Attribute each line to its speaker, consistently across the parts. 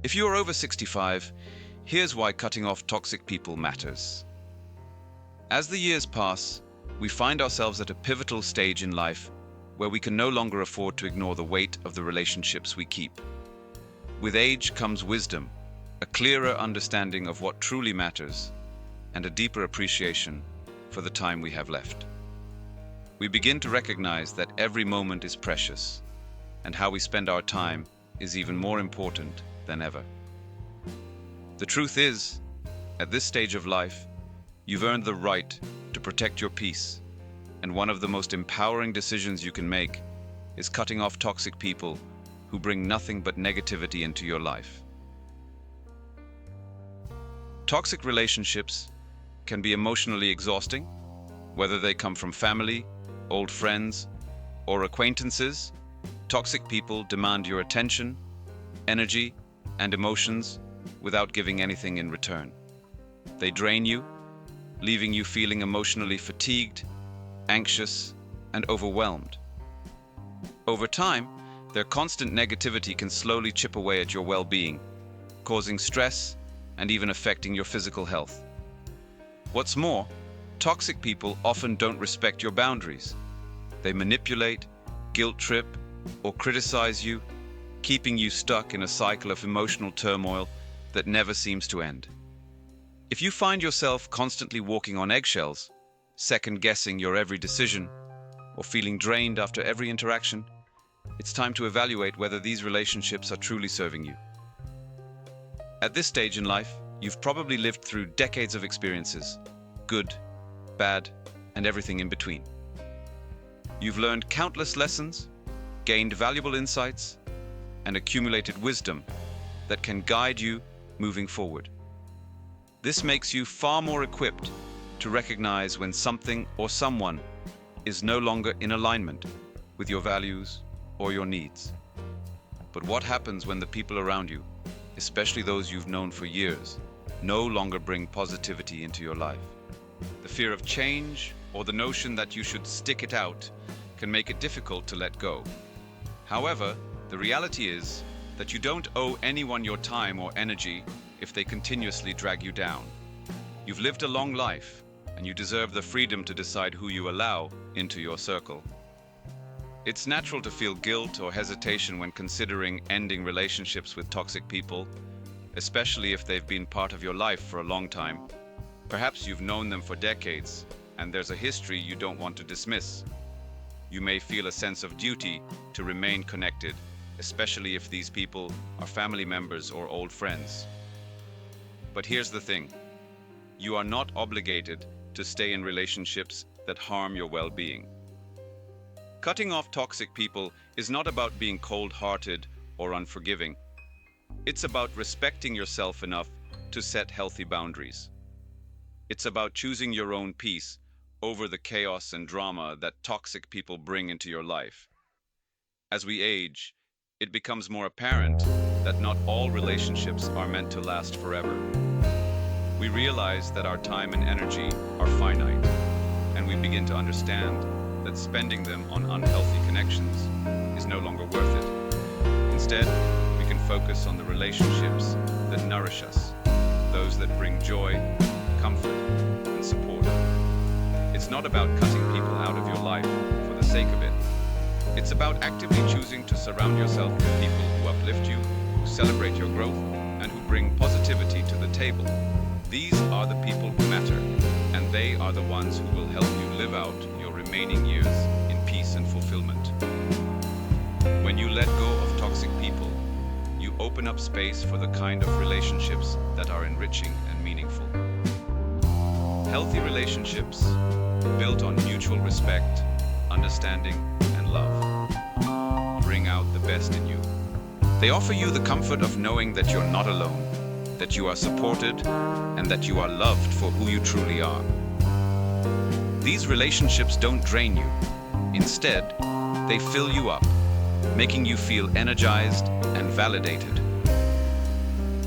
Speaker 1: If you are over 65, here's why cutting off toxic people matters. As the years pass, we find ourselves at a pivotal stage in life where we can no longer afford to ignore the weight of the relationships we keep. With age comes wisdom, a clearer understanding of what truly matters, and a deeper appreciation for the time we have left. We begin to recognize that every moment is precious, and how we spend our time is even more important than ever. The truth is, at this stage of life, you've earned the right to protect your peace, and one of the most empowering decisions you can make is cutting off toxic people who bring nothing but negativity into your life. Toxic relationships can be emotionally exhausting, whether they come from family, old friends, or acquaintances. Toxic people demand your attention, energy, and emotions without giving anything in return. They drain you, leaving you feeling emotionally fatigued, anxious, and overwhelmed. Over time, their constant negativity can slowly chip away at your well-being, causing stress and even affecting your physical health. What's more, toxic people often don't respect your boundaries. They manipulate, guilt-trip, or criticize you, keeping you stuck in a cycle of emotional turmoil that never seems to end. If you find yourself constantly walking on eggshells, second-guessing your every decision, or feeling drained after every interaction, it's time to evaluate whether these relationships are truly serving you. At this stage in life, you've probably lived through decades of experiences, good, bad, and everything in between. You've learned countless lessons, gained valuable insights, and accumulated wisdom that can guide you moving forward. This makes you far more equipped to recognize when something or someone is no longer in alignment with your values or your needs. But what happens when the people around you, especially those you've known for years, no longer bring positivity into your life? The fear of change or the notion that you should stick it out can make it difficult to let go. However, the reality is that you don't owe anyone your time or energy if they continuously drag you down. You've lived a long life, and you deserve the freedom to decide who you allow into your circle. It's natural to feel guilt or hesitation when considering ending relationships with toxic people, especially if they've been part of your life for a long time. Perhaps you've known them for decades, and there's a history you don't want to dismiss. You may feel a sense of duty to remain connected, especially if these people are family members or old friends. But here's the thing. You are not obligated to stay in relationships that harm your well-being. Cutting off toxic people is not about being cold-hearted or unforgiving. It's about respecting yourself enough to set healthy boundaries. It's about choosing your own peace over the chaos and drama that toxic people bring into your life. As we age, it becomes more apparent that not all relationships are meant to last forever. We realize that our time and energy are finite, and we begin to understand that spending them on unhealthy connections is no longer worth it. Instead, we can focus on the relationships that nourish us, those that bring joy, comfort, and support. It's not about cutting people out of your life for the sake of it. It's about actively choosing to surround yourself with people who uplift you, who celebrate your growth, and who bring positivity to the table. These are the people who matter, and they are the ones who will help you live out your remaining years in peace and fulfillment. When you let go of toxic people, you open up space for the kind of relationships that are enriching and meaningful. Healthy relationships, built on mutual respect, understanding, and love, bring out the best in you. They offer you the comfort of knowing that you're not alone, that you are supported, and that you are loved for who you truly are. These relationships don't drain you. Instead, they fill you up, making you feel energized and validated.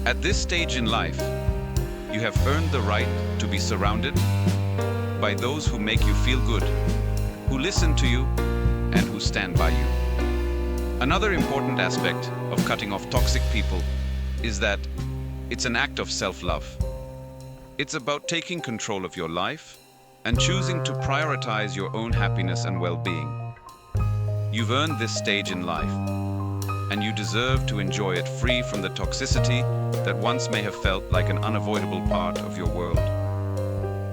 Speaker 1: At this stage in life, you have earned the right to be surrounded by those who make you feel good, who listen to you, and who stand by you. Another important aspect of cutting off toxic people is that it's an act of self-love. It's about taking control of your life and choosing to prioritize your own happiness and well-being. You've earned this stage in life, and you deserve to enjoy it free from the toxicity that once may have felt like an unavoidable part of your world.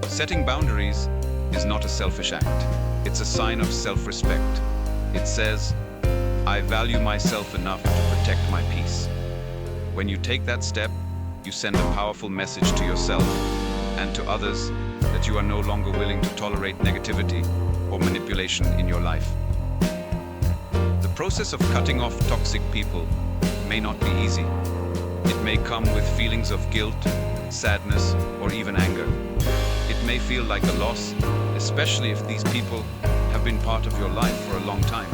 Speaker 1: Setting boundaries is not a selfish act. It's a sign of self-respect. It says, I value myself enough to protect my peace. When you take that step, you send a powerful message to yourself and to others that you are no longer willing to tolerate negativity or manipulation in your life. The process of cutting off toxic people may not be easy. It may come with feelings of guilt, sadness, or even anger. It may feel like a loss, especially if these people have been part of your life for a long time.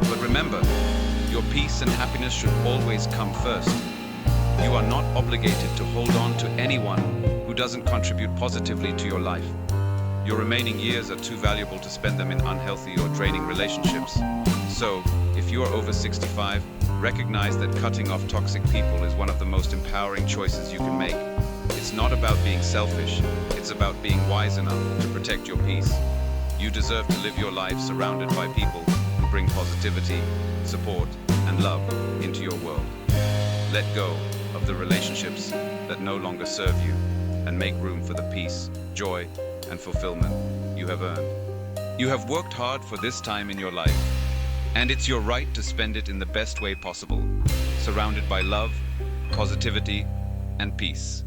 Speaker 1: But remember, your peace and happiness should always come first. You are not obligated to hold on to anyone who doesn't contribute positively to your life. Your remaining years are too valuable to spend them in unhealthy or draining relationships. So, if you are over 65, recognize that cutting off toxic people is one of the most empowering choices you can make. It's not about being selfish, it's about being wise enough to protect your peace. You deserve to live your life surrounded by people who bring positivity, support, and love into your world. Let go of the relationships that no longer serve you and make room for the peace, joy, and fulfillment you have earned. You have worked hard for this time in your life, and it's your right to spend it in the best way possible, surrounded by love, positivity, and peace.